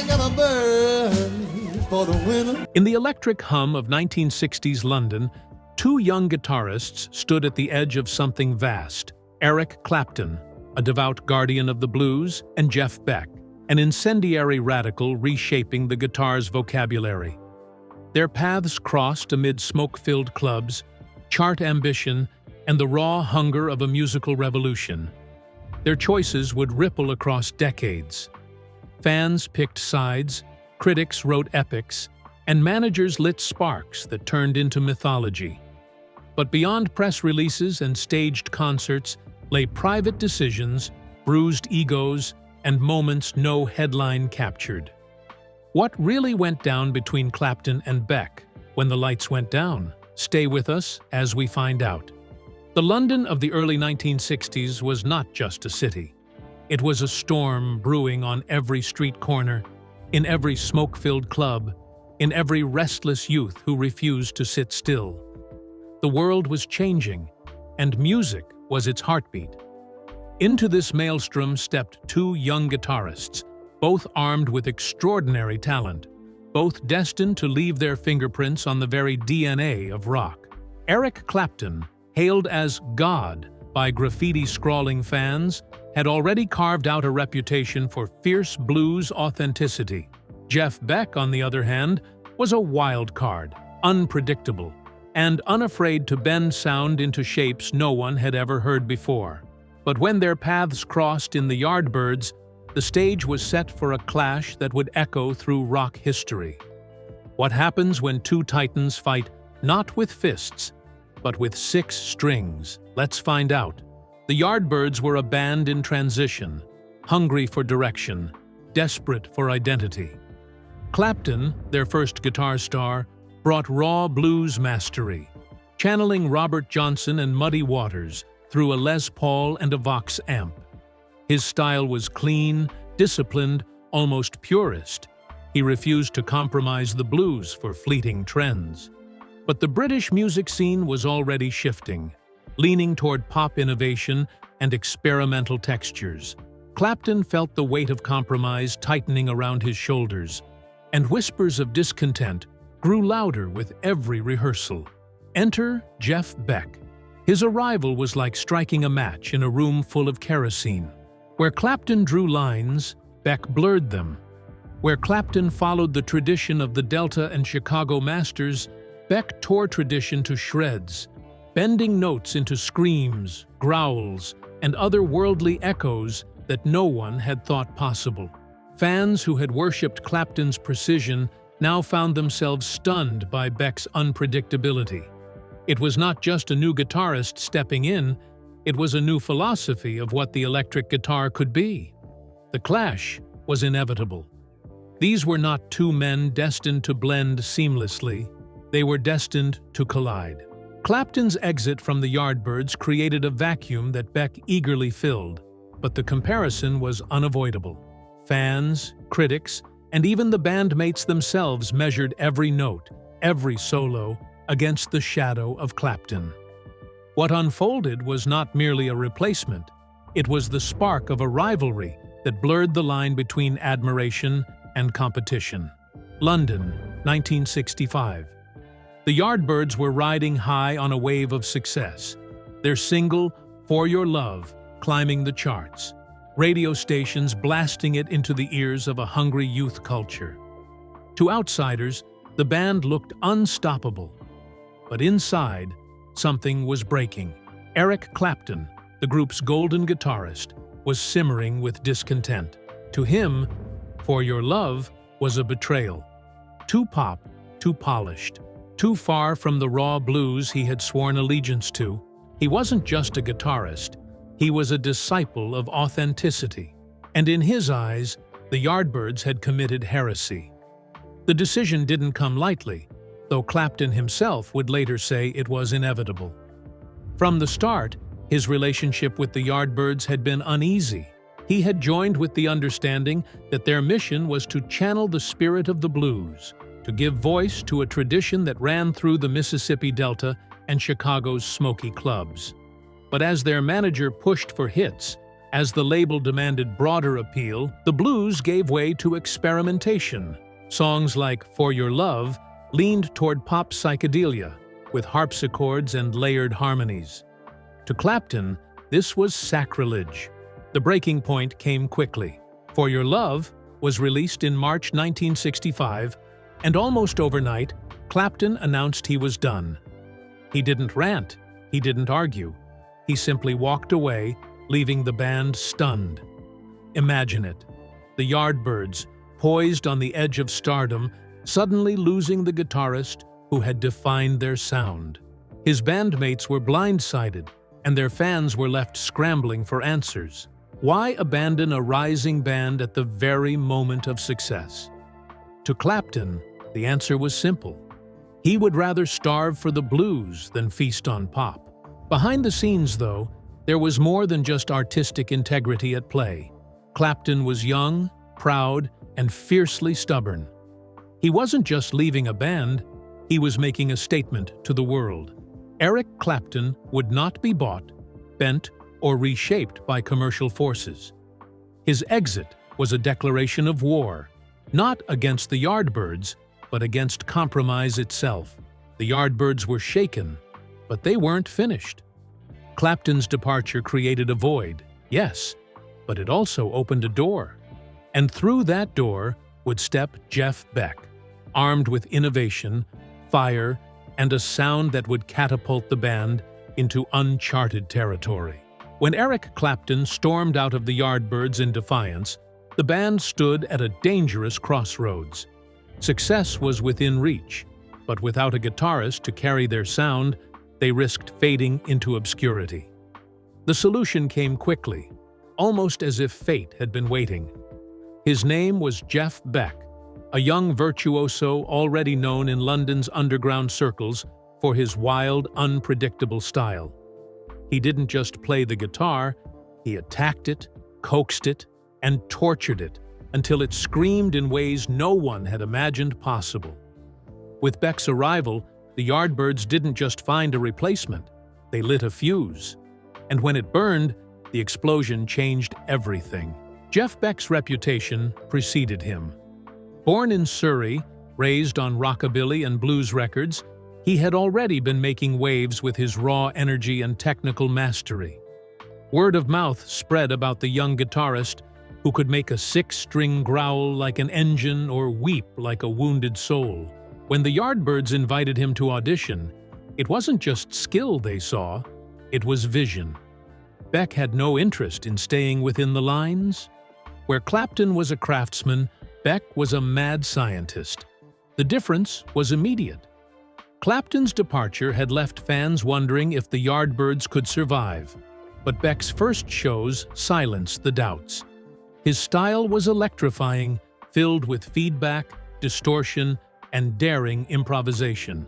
got a bird for the winter. In the electric hum of 1960s London, two young guitarists stood at the edge of something vast: Eric Clapton, a devout guardian of the blues, and Jeff Beck, an incendiary radical reshaping the guitar's vocabulary. Their paths crossed amid smoke-filled clubs, chart ambition, and the raw hunger of a musical revolution. Their choices would ripple across decades. Fans picked sides, critics wrote epics, and managers lit sparks that turned into mythology. But beyond press releases and staged concerts lay private decisions, bruised egos, and moments no headline captured. What really went down between Clapton and Beck when the lights went down? Stay with us as we find out. The London of the early 1960s was not just a city. It was a storm brewing on every street corner, in every smoke-filled club, in every restless youth who refused to sit still. The world was changing, and music was its heartbeat. Into this maelstrom stepped two young guitarists, both armed with extraordinary talent, both destined to leave their fingerprints on the very DNA of rock. Eric Clapton, hailed as God by graffiti-scrawling fans, had already carved out a reputation for fierce blues authenticity. Jeff Beck, on the other hand, was a wild card, unpredictable, and unafraid to bend sound into shapes no one had ever heard before. But when their paths crossed in the Yardbirds, the stage was set for a clash that would echo through rock history. What happens when two titans fight not with fists, but with 6 strings? Let's find out. The Yardbirds were a band in transition, hungry for direction, desperate for identity. Clapton, their first guitar star, brought raw blues mastery, channeling Robert Johnson and Muddy Waters through a Les Paul and a Vox amp. His style was clean, disciplined, almost purist. He refused to compromise the blues for fleeting trends. But the British music scene was already shifting, leaning toward pop innovation and experimental textures. Clapton felt the weight of compromise tightening around his shoulders, and whispers of discontent grew louder with every rehearsal. Enter Jeff Beck. His arrival was like striking a match in a room full of kerosene. Where Clapton drew lines, Beck blurred them. Where Clapton followed the tradition of the Delta and Chicago masters, Beck tore tradition to shreds, bending notes into screams, growls, and otherworldly echoes that no one had thought possible. Fans who had worshipped Clapton's precision now found themselves stunned by Beck's unpredictability. It was not just a new guitarist stepping in, it was a new philosophy of what the electric guitar could be. The clash was inevitable. These were not two men destined to blend seamlessly. They were destined to collide. Clapton's exit from the Yardbirds created a vacuum that Beck eagerly filled, but the comparison was unavoidable. Fans, critics, and even the bandmates themselves measured every note, every solo, against the shadow of Clapton. What unfolded was not merely a replacement, it was the spark of a rivalry that blurred the line between admiration and competition. London, 1965. The Yardbirds were riding high on a wave of success, their single, For Your Love, climbing the charts, radio stations blasting it into the ears of a hungry youth culture. To outsiders, the band looked unstoppable. But inside, something was breaking. Eric Clapton, the group's golden guitarist, was simmering with discontent. To him, For Your Love was a betrayal. Too pop, too polished, too far from the raw blues he had sworn allegiance to. He wasn't just a guitarist, he was a disciple of authenticity. And in his eyes, the Yardbirds had committed heresy. The decision didn't come lightly, though Clapton himself would later say it was inevitable. From the start, his relationship with the Yardbirds had been uneasy. He had joined with the understanding that their mission was to channel the spirit of the blues, to give voice to a tradition that ran through the Mississippi Delta and Chicago's smoky clubs. But as their manager pushed for hits, As the label demanded broader appeal, the blues gave way to experimentation. Songs like For Your Love leaned toward pop psychedelia, with harpsichords and layered harmonies. To Clapton, this was sacrilege. The breaking point came quickly. For Your Love was released in March 1965, and almost overnight, Clapton announced he was done. He didn't rant, he didn't argue. He simply walked away, leaving the band stunned. Imagine it. The Yardbirds, poised on the edge of stardom, suddenly losing the guitarist who had defined their sound. His bandmates were blindsided, and their fans were left scrambling for answers. Why abandon a rising band at the very moment of success? To Clapton, the answer was simple. He would rather starve for the blues than feast on pop. Behind the scenes, though, there was more than just artistic integrity at play. Clapton was young, proud, and fiercely stubborn. He wasn't just leaving a band, he was making a statement to the world. Eric Clapton would not be bought, bent, or reshaped by commercial forces. His exit was a declaration of war, not against the Yardbirds, but against compromise itself. The Yardbirds were shaken, but they weren't finished. Clapton's departure created a void, yes, but it also opened a door. And through that door would step Jeff Beck, armed with innovation, fire, and a sound that would catapult the band into uncharted territory. When Eric Clapton stormed out of the Yardbirds in defiance, the band stood at a dangerous crossroads. Success was within reach, but without a guitarist to carry their sound, they risked fading into obscurity. The solution came quickly, almost as if fate had been waiting. His name was Jeff Beck, a young virtuoso already known in London's underground circles for his wild, unpredictable style. He didn't just play the guitar, he attacked it, coaxed it, and tortured it until it screamed in ways no one had imagined possible. With Beck's arrival, the Yardbirds didn't just find a replacement, they lit a fuse. And when it burned, the explosion changed everything. Jeff Beck's reputation preceded him. Born in Surrey, raised on rockabilly and blues records, he had already been making waves with his raw energy and technical mastery. Word of mouth spread about the young guitarist who could make a six-string growl like an engine or weep like a wounded soul. When the Yardbirds invited him to audition, it wasn't just skill they saw, it was vision. Beck had no interest in staying within the lines. Where Clapton was a craftsman, Beck was a mad scientist. The difference was immediate. Clapton's departure had left fans wondering if the Yardbirds could survive, but Beck's first shows silenced the doubts. His style was electrifying, filled with feedback, distortion, and daring improvisation.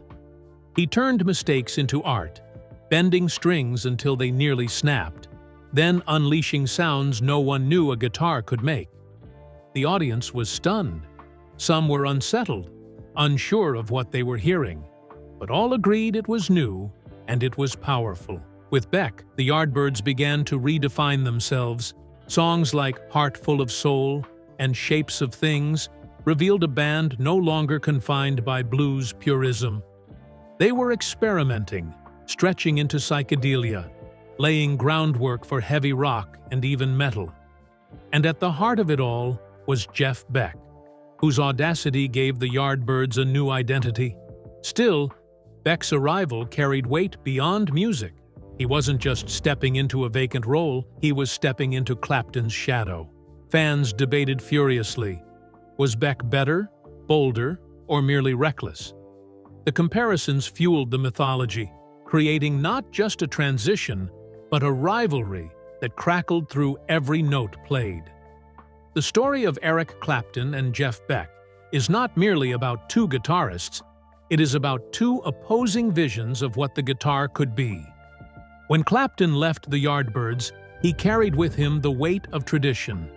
He turned mistakes into art, bending strings until they nearly snapped, then unleashing sounds no one knew a guitar could make. The audience was stunned. Some were unsettled, unsure of what they were hearing, but all agreed it was new and it was powerful. With Beck, the Yardbirds began to redefine themselves. Songs like Heart Full of Soul and Shapes of Things revealed a band no longer confined by blues purism. They were experimenting, stretching into psychedelia, laying groundwork for heavy rock and even metal. And at the heart of it all was Jeff Beck, whose audacity gave the Yardbirds a new identity. Still, Beck's arrival carried weight beyond music. He wasn't just stepping into a vacant role, he was stepping into Clapton's shadow. Fans debated furiously. Was Beck better, bolder, or merely reckless? The comparisons fueled the mythology, creating not just a transition, but a rivalry that crackled through every note played. The story of Eric Clapton and Jeff Beck is not merely about two guitarists, it is about two opposing visions of what the guitar could be. When Clapton left the Yardbirds, he carried with him the weight of tradition.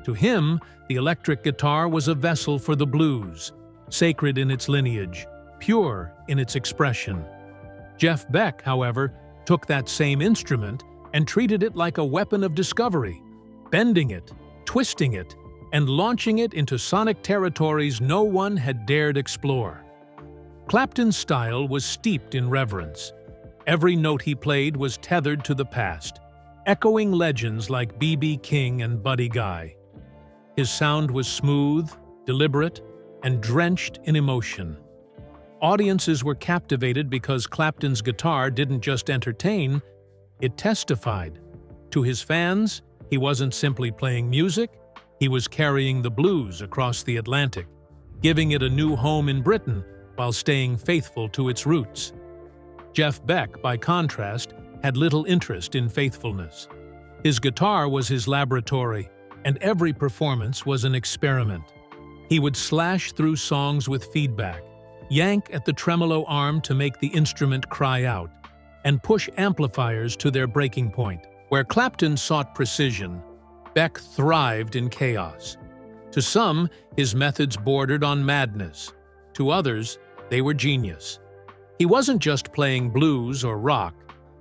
To him, the electric guitar was a vessel for the blues, sacred in its lineage, pure in its expression. Jeff Beck, however, took that same instrument and treated it like a weapon of discovery, bending it, twisting it, and launching it into sonic territories no one had dared explore. Clapton's style was steeped in reverence. Every note he played was tethered to the past, echoing legends like B.B. King and Buddy Guy. His sound was smooth, deliberate, and drenched in emotion. Audiences were captivated because Clapton's guitar didn't just entertain, it testified. To his fans, he wasn't simply playing music, he was carrying the blues across the Atlantic, giving it a new home in Britain while staying faithful to its roots. Jeff Beck, by contrast, had little interest in faithfulness. His guitar was his laboratory, and every performance was an experiment. He would slash through songs with feedback, yank at the tremolo arm to make the instrument cry out, and push amplifiers to their breaking point. Where Clapton sought precision, Beck thrived in chaos. To some, his methods bordered on madness. To others, they were genius. He wasn't just playing blues or rock,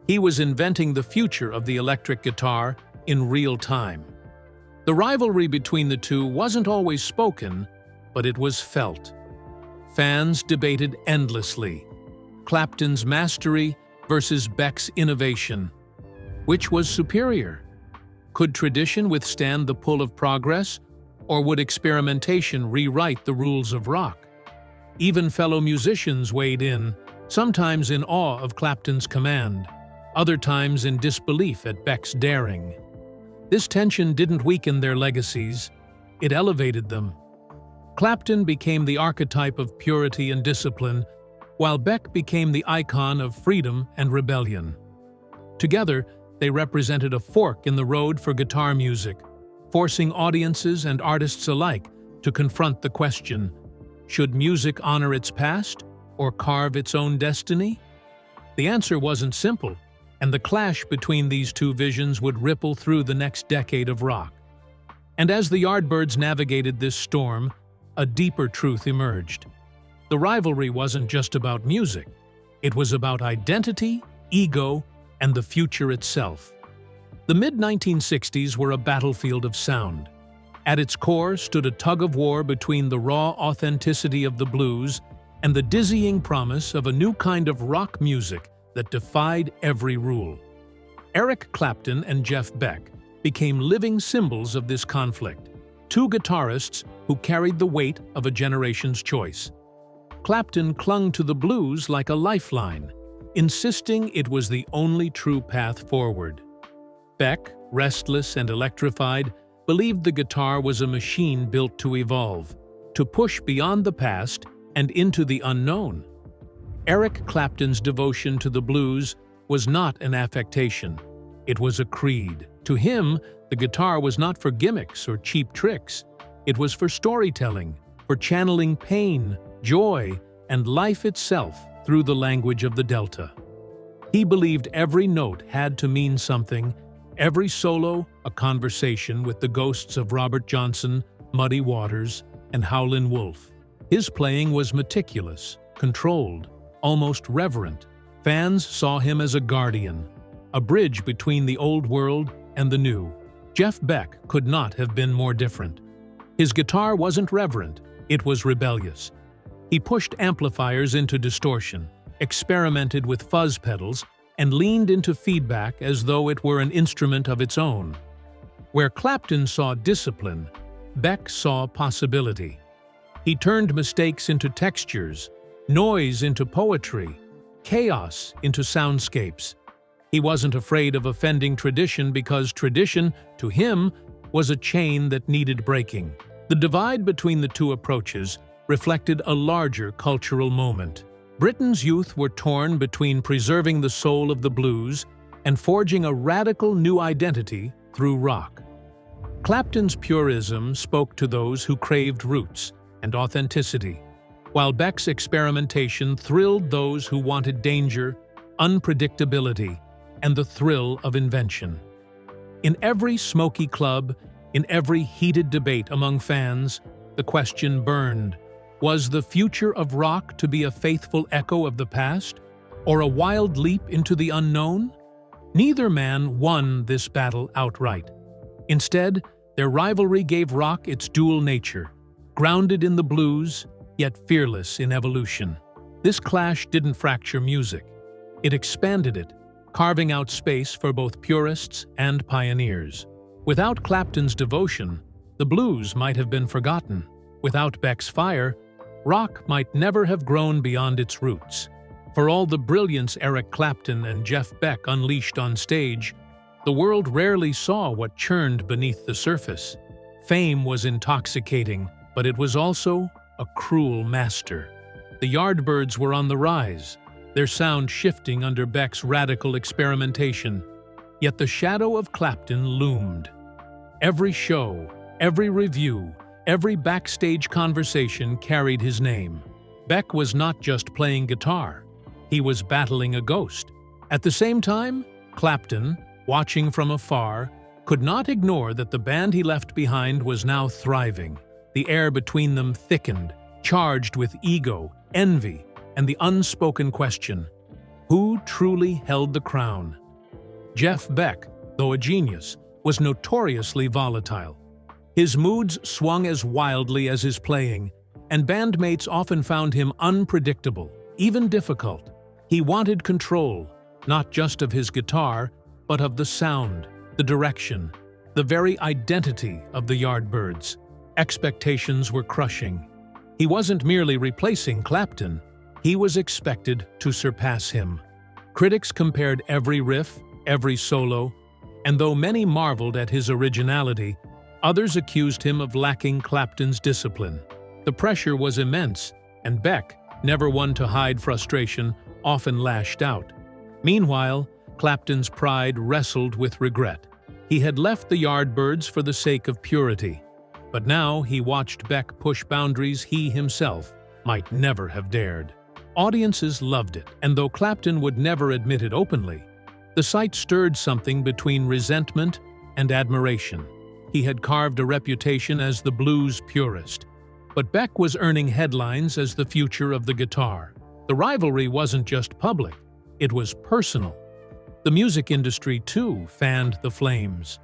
he was inventing the future of the electric guitar in real time. The rivalry between the two wasn't always spoken, but it was felt. Fans debated endlessly. Clapton's mastery versus Beck's innovation. Which was superior? Could tradition withstand the pull of progress, or would experimentation rewrite the rules of rock? Even fellow musicians weighed in, sometimes in awe of Clapton's command, other times in disbelief at Beck's daring. This tension didn't weaken their legacies, it elevated them. Clapton became the archetype of purity and discipline, while Beck became the icon of freedom and rebellion. Together, they represented a fork in the road for guitar music, forcing audiences and artists alike to confront the question, should music honor its past or carve its own destiny? The answer wasn't simple, and the clash between these two visions would ripple through the next decade of rock. And as the Yardbirds navigated this storm, a deeper truth emerged. The rivalry wasn't just about music. It was about identity, ego, and the future itself. The mid-1960s were a battlefield of sound. At its core stood a tug-of-war between the raw authenticity of the blues and the dizzying promise of a new kind of rock music that defied every rule. Eric Clapton and Jeff Beck became living symbols of this conflict, two guitarists who carried the weight of a generation's choice. Clapton clung to the blues like a lifeline, insisting it was the only true path forward. Beck, restless and electrified, believed the guitar was a machine built to evolve, to push beyond the past and into the unknown. Eric Clapton's devotion to the blues was not an affectation, it was a creed. To him, the guitar was not for gimmicks or cheap tricks. It was for storytelling, for channeling pain, joy, and life itself through the language of the Delta. He believed every note had to mean something, every solo a conversation with the ghosts of Robert Johnson, Muddy Waters, and Howlin' Wolf. His playing was meticulous, controlled, almost reverent. Fans saw him as a guardian, a bridge between the old world and the new. Jeff Beck could not have been more different. His guitar wasn't reverent, it was rebellious. He pushed amplifiers into distortion, experimented with fuzz pedals, and leaned into feedback as though it were an instrument of its own. Where Clapton saw discipline, Beck saw possibility. He turned mistakes into textures, noise into poetry, chaos into soundscapes. He wasn't afraid of offending tradition because tradition, to him, was a chain that needed breaking. The divide between the two approaches reflected a larger cultural moment. Britain's youth were torn between preserving the soul of the blues and forging a radical new identity through rock. Clapton's purism spoke to those who craved roots and authenticity, while Beck's experimentation thrilled those who wanted danger, unpredictability, and the thrill of invention. In every smoky club, in every heated debate among fans, the question burned: was the future of rock to be a faithful echo of the past, or a wild leap into the unknown? Neither man won this battle outright. Instead, their rivalry gave rock its dual nature, grounded in the blues, yet fearless in evolution. This clash didn't fracture music. It expanded it, carving out space for both purists and pioneers. Without Clapton's devotion, the blues might have been forgotten. Without Beck's fire, rock might never have grown beyond its roots. For all the brilliance Eric Clapton and Jeff Beck unleashed on stage, the world rarely saw what churned beneath the surface. Fame was intoxicating, but it was also a cruel master. The Yardbirds were on the rise, their sound shifting under Beck's radical experimentation. Yet the shadow of Clapton loomed. Every show, every review, every backstage conversation carried his name. Beck was not just playing guitar, he was battling a ghost. At the same time, Clapton, watching from afar, could not ignore that the band he left behind was now thriving. The air between them thickened, charged with ego, envy, and the unspoken question: who truly held the crown? Jeff Beck, though a genius, was notoriously volatile. His moods swung as wildly as his playing, and bandmates often found him unpredictable, even difficult. He wanted control, not just of his guitar, but of the sound, the direction, the very identity of the Yardbirds. Expectations were crushing. He wasn't merely replacing Clapton, he was expected to surpass him. Critics compared every riff, every solo, and though many marveled at his originality, others accused him of lacking Clapton's discipline. The pressure was immense, and Beck, never one to hide frustration, often lashed out. Meanwhile, Clapton's pride wrestled with regret. He had left the Yardbirds for the sake of purity, but now he watched Beck push boundaries he himself might never have dared. Audiences loved it, and though Clapton would never admit it openly, the sight stirred something between resentment and admiration. He had carved a reputation as the blues purist, but Beck was earning headlines as the future of the guitar. The rivalry wasn't just public, it was personal. The music industry, too, fanned the flames.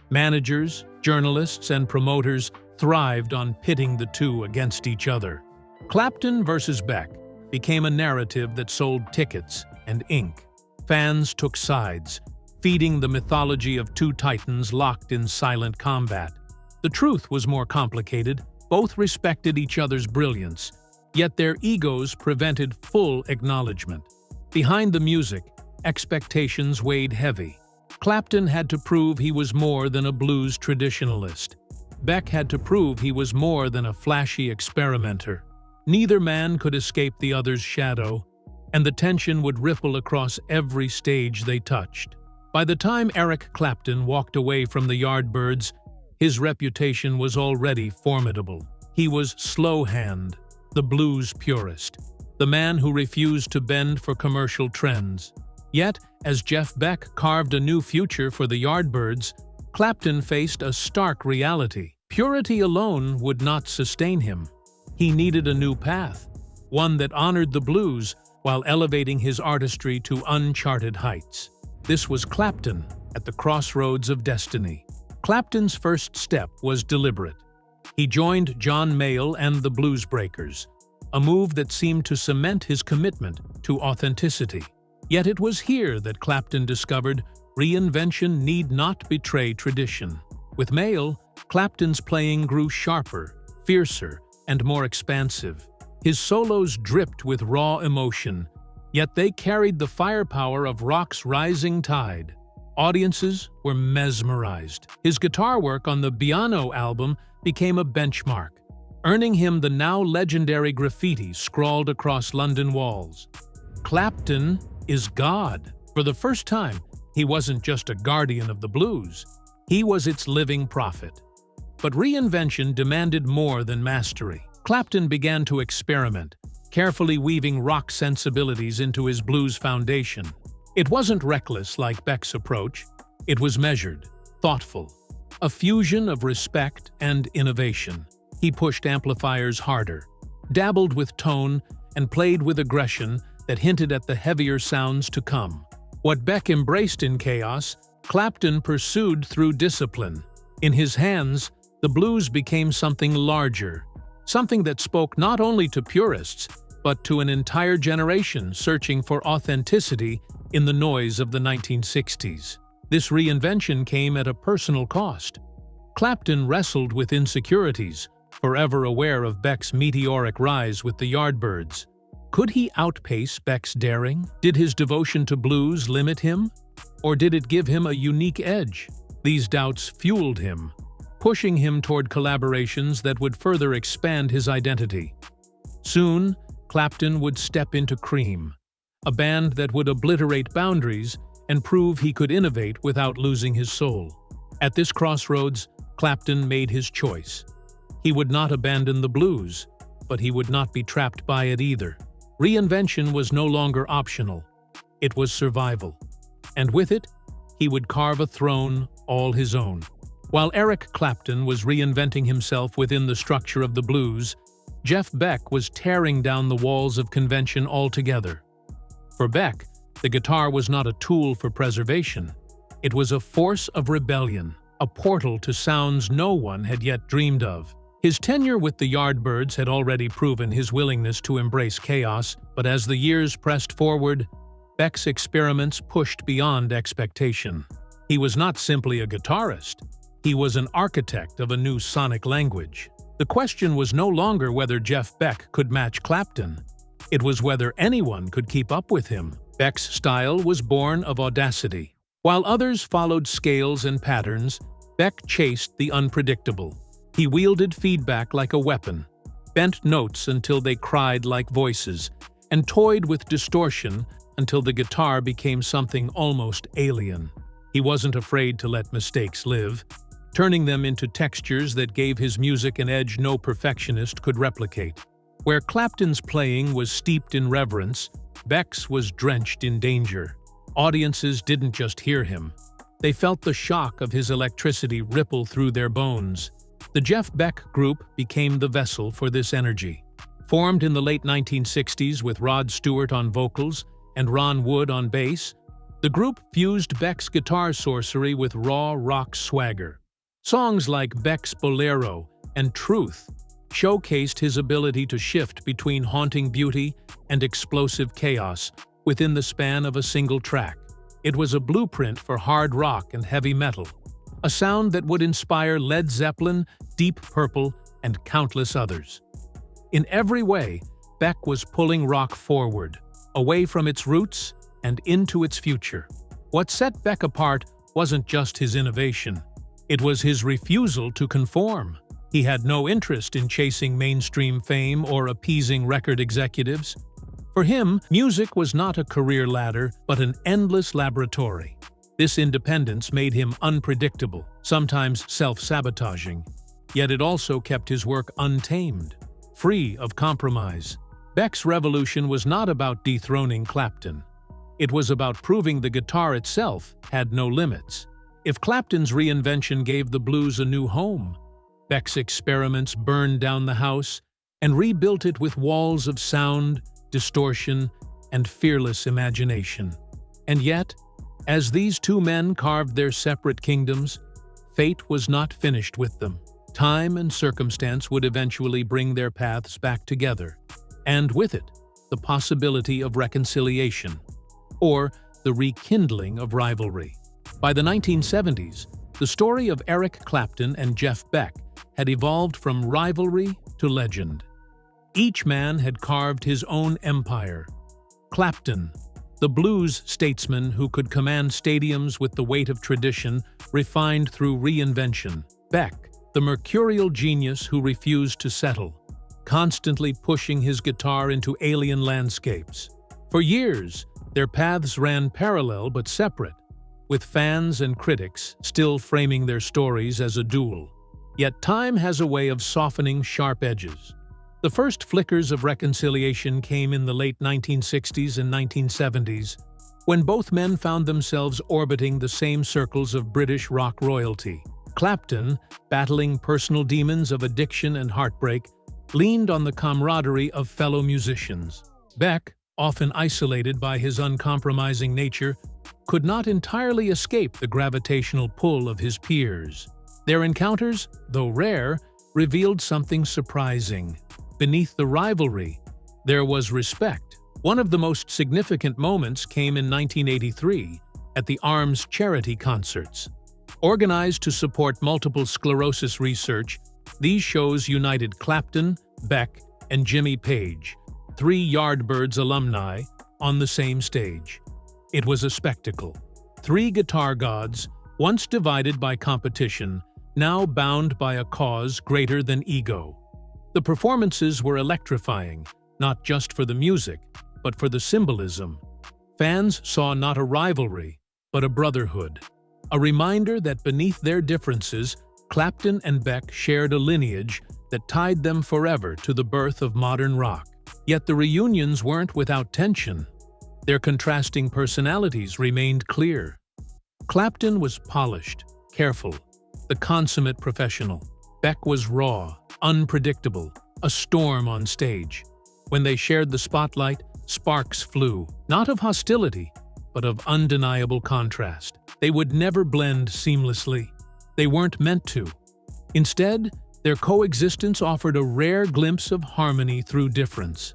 Managers, journalists, and promoters thrived on pitting the two against each other. Clapton versus Beck became a narrative that sold tickets and ink. Fans took sides, feeding the mythology of two titans locked in silent combat. The truth was more complicated. Both respected each other's brilliance, yet their egos prevented full acknowledgement. Behind the music, expectations weighed heavy. Clapton had to prove he was more than a blues traditionalist. Beck had to prove he was more than a flashy experimenter. Neither man could escape the other's shadow, and the tension would ripple across every stage they touched. By the time Eric Clapton walked away from the Yardbirds, his reputation was already formidable. He was Slowhand, the blues purist, the man who refused to bend for commercial trends. Yet, as Jeff Beck carved a new future for the Yardbirds, Clapton faced a stark reality. Purity alone would not sustain him. He needed a new path, one that honored the blues while elevating his artistry to uncharted heights. This was Clapton at the crossroads of destiny. Clapton's first step was deliberate. He joined John Mayall and the Blues Breakers, a move that seemed to cement his commitment to authenticity. Yet it was here that Clapton discovered reinvention need not betray tradition. With Mayall, Clapton's playing grew sharper, fiercer, and more expansive. His solos dripped with raw emotion, yet they carried the firepower of rock's rising tide. Audiences were mesmerized. His guitar work on the Piano album became a benchmark, earning him the now legendary graffiti scrawled across London walls. Clapton is God. For the first time, he wasn't just a guardian of the blues, he was its living prophet. But reinvention demanded more than mastery. Clapton began to experiment, carefully weaving rock sensibilities into his blues foundation. It wasn't reckless like Beck's approach, it was measured, thoughtful, a fusion of respect and innovation. He pushed amplifiers harder, dabbled with tone, and played with aggression that hinted at the heavier sounds to come. What Beck embraced in chaos, Clapton pursued through discipline. In his hands, the blues became something larger, something that spoke not only to purists, but to an entire generation searching for authenticity in the noise of the 1960s. This reinvention came at a personal cost. Clapton wrestled with insecurities, forever aware of Beck's meteoric rise with the Yardbirds. Could he outpace Beck's daring? Did his devotion to blues limit him? Or did it give him a unique edge? These doubts fueled him, pushing him toward collaborations that would further expand his identity. Soon, Clapton would step into Cream, a band that would obliterate boundaries and prove he could innovate without losing his soul. At this crossroads, Clapton made his choice. He would not abandon the blues, but he would not be trapped by it either. Reinvention was no longer optional. It was survival. And with it, he would carve a throne all his own. While Eric Clapton was reinventing himself within the structure of the blues, Jeff Beck was tearing down the walls of convention altogether. For Beck, the guitar was not a tool for preservation. It was a force of rebellion, a portal to sounds no one had yet dreamed of. His tenure with the Yardbirds had already proven his willingness to embrace chaos, but as the years pressed forward, Beck's experiments pushed beyond expectation. He was not simply a guitarist. He was an architect of a new sonic language. The question was no longer whether Jeff Beck could match Clapton. It was whether anyone could keep up with him. Beck's style was born of audacity. While others followed scales and patterns, Beck chased the unpredictable. He wielded feedback like a weapon, bent notes until they cried like voices, and toyed with distortion until the guitar became something almost alien. He wasn't afraid to let mistakes live, turning them into textures that gave his music an edge no perfectionist could replicate. Where Clapton's playing was steeped in reverence, Beck's was drenched in danger. Audiences didn't just hear him. They felt the shock of his electricity ripple through their bones. The Jeff Beck Group became the vessel for this energy. Formed in the late 1960s with Rod Stewart on vocals and Ron Wood on bass, the group fused Beck's guitar sorcery with raw rock swagger. Songs like Beck's Bolero and Truth showcased his ability to shift between haunting beauty and explosive chaos within the span of a single track. It was a blueprint for hard rock and heavy metal, a sound that would inspire Led Zeppelin, Deep Purple, and countless others. In every way, Beck was pulling rock forward, away from its roots and into its future. What set Beck apart wasn't just his innovation. It was his refusal to conform. He had no interest in chasing mainstream fame or appeasing record executives. For him, music was not a career ladder, but an endless laboratory. This independence made him unpredictable, sometimes self-sabotaging. Yet it also kept his work untamed, free of compromise. Beck's revolution was not about dethroning Clapton. It was about proving the guitar itself had no limits. If Clapton's reinvention gave the blues a new home, Beck's experiments burned down the house and rebuilt it with walls of sound, distortion, and fearless imagination. And yet, as these two men carved their separate kingdoms, fate was not finished with them. Time and circumstance would eventually bring their paths back together, and with it, the possibility of reconciliation, or the rekindling of rivalry. By the 1970s, the story of Eric Clapton and Jeff Beck had evolved from rivalry to legend. Each man had carved his own empire. Clapton, the blues statesman who could command stadiums with the weight of tradition refined through reinvention. Beck, the mercurial genius who refused to settle, constantly pushing his guitar into alien landscapes. For years, their paths ran parallel but separate, with fans and critics still framing their stories as a duel. Yet time has a way of softening sharp edges. The first flickers of reconciliation came in the late 1960s and 1970s, when both men found themselves orbiting the same circles of British rock royalty. Clapton, battling personal demons of addiction and heartbreak, leaned on the camaraderie of fellow musicians. Beck, often isolated by his uncompromising nature, could not entirely escape the gravitational pull of his peers. Their encounters, though rare, revealed something surprising. Beneath the rivalry, there was respect. One of the most significant moments came in 1983 at the Arms charity concerts. Organized to support multiple sclerosis research, these shows united Clapton, Beck, and Jimmy Page, three Yardbirds alumni, on the same stage. It was a spectacle. Three guitar gods, once divided by competition, now bound by a cause greater than ego. The performances were electrifying, not just for the music, but for the symbolism. Fans saw not a rivalry, but a brotherhood. A reminder that beneath their differences, Clapton and Beck shared a lineage that tied them forever to the birth of modern rock. Yet the reunions weren't without tension. Their contrasting personalities remained clear. Clapton was polished, careful, the consummate professional. Beck was raw, unpredictable, a storm on stage. When they shared the spotlight, sparks flew, not of hostility, but of undeniable contrast. They would never blend seamlessly. They weren't meant to. Instead, their coexistence offered a rare glimpse of harmony through difference.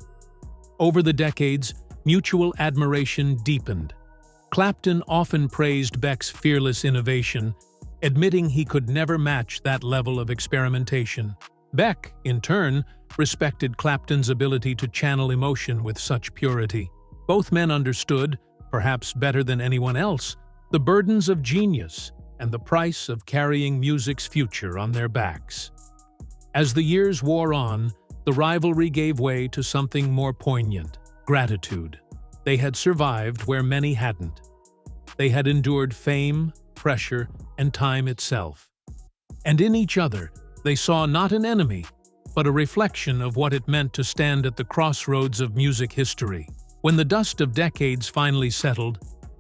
Over the decades, mutual admiration deepened. Clapton often praised Beck's fearless innovation, admitting he could never match that level of experimentation. Beck, in turn, respected Clapton's ability to channel emotion with such purity. Both men understood, perhaps better than anyone else, the burdens of genius and the price of carrying music's future on their backs. As the years wore on, the rivalry gave way to something more poignant: gratitude. They had survived where many hadn't. They had endured fame, pressure, and time itself. And in each other, they saw not an enemy, but a reflection of what it meant to stand at the crossroads of music history. When the dust of decades finally settled,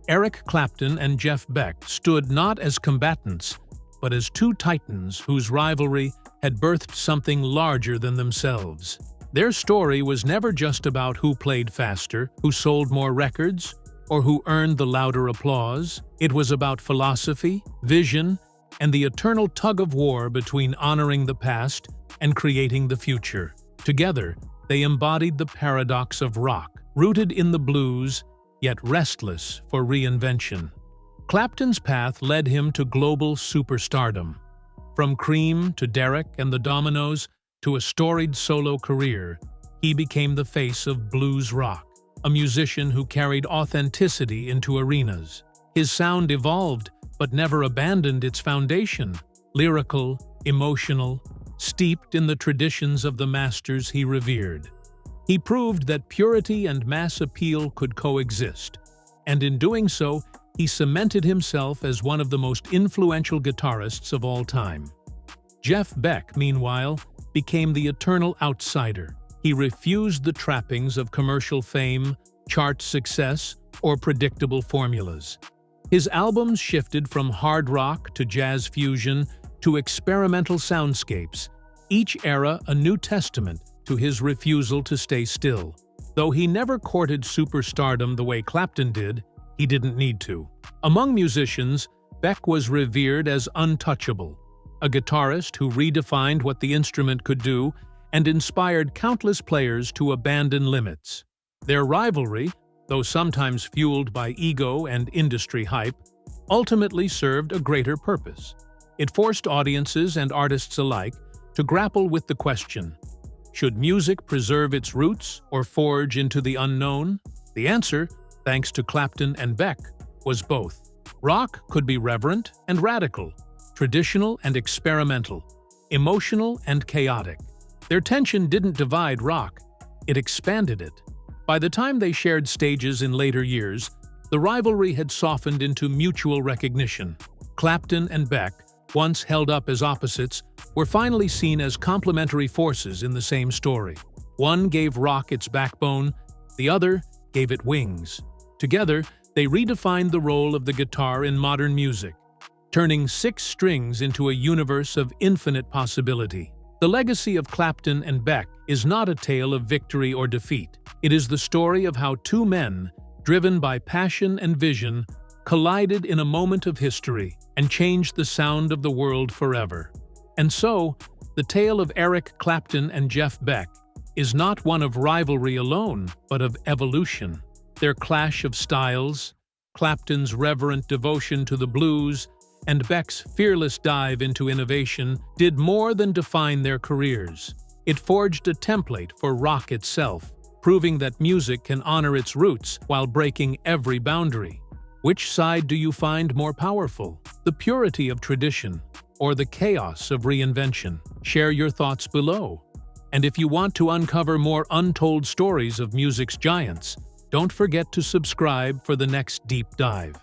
Eric Clapton and Jeff Beck stood not as combatants, but as two titans whose rivalry had birthed something larger than themselves. Their story was never just about who played faster, who sold more records, or who earned the louder applause. It was about philosophy, vision, and the eternal tug-of-war between honoring the past and creating the future. Together, they embodied the paradox of rock, rooted in the blues, yet restless for reinvention. Clapton's path led him to global superstardom. From Cream to Derek and the Dominoes to a storied solo career, he became the face of blues rock, a musician who carried authenticity into arenas. His sound evolved, but never abandoned its foundation: lyrical, emotional, steeped in the traditions of the masters he revered. He proved that purity and mass appeal could coexist, and in doing so, he cemented himself as one of the most influential guitarists of all time. Jeff Beck, meanwhile, became the eternal outsider. He refused the trappings of commercial fame, chart success, or predictable formulas. His albums shifted from hard rock to jazz fusion to experimental soundscapes, each era a new testament to his refusal to stay still. Though he never courted superstardom the way Clapton did, he didn't need to. Among musicians, Beck was revered as untouchable, a guitarist who redefined what the instrument could do and inspired countless players to abandon limits. Their rivalry, though sometimes fueled by ego and industry hype, ultimately served a greater purpose. It forced audiences and artists alike to grapple with the question: should music preserve its roots or forge into the unknown? The answer, thanks to Clapton and Beck, was both. Rock could be reverent and radical, traditional and experimental, emotional and chaotic. Their tension didn't divide rock, it expanded it. By the time they shared stages in later years, the rivalry had softened into mutual recognition. Clapton and Beck, once held up as opposites, were finally seen as complementary forces in the same story. One gave rock its backbone, the other gave it wings. Together, they redefined the role of the guitar in modern music, turning 6 strings into a universe of infinite possibility. The legacy of Clapton and Beck is not a tale of victory or defeat. It is the story of how two men, driven by passion and vision, collided in a moment of history and changed the sound of the world forever. And so, the tale of Eric Clapton and Jeff Beck is not one of rivalry alone, but of evolution. Their clash of styles, Clapton's reverent devotion to the blues, and Beck's fearless dive into innovation did more than define their careers. It forged a template for rock itself, proving that music can honor its roots while breaking every boundary. Which side do you find more powerful? The purity of tradition or the chaos of reinvention? Share your thoughts below. And if you want to uncover more untold stories of music's giants, don't forget to subscribe for the next deep dive.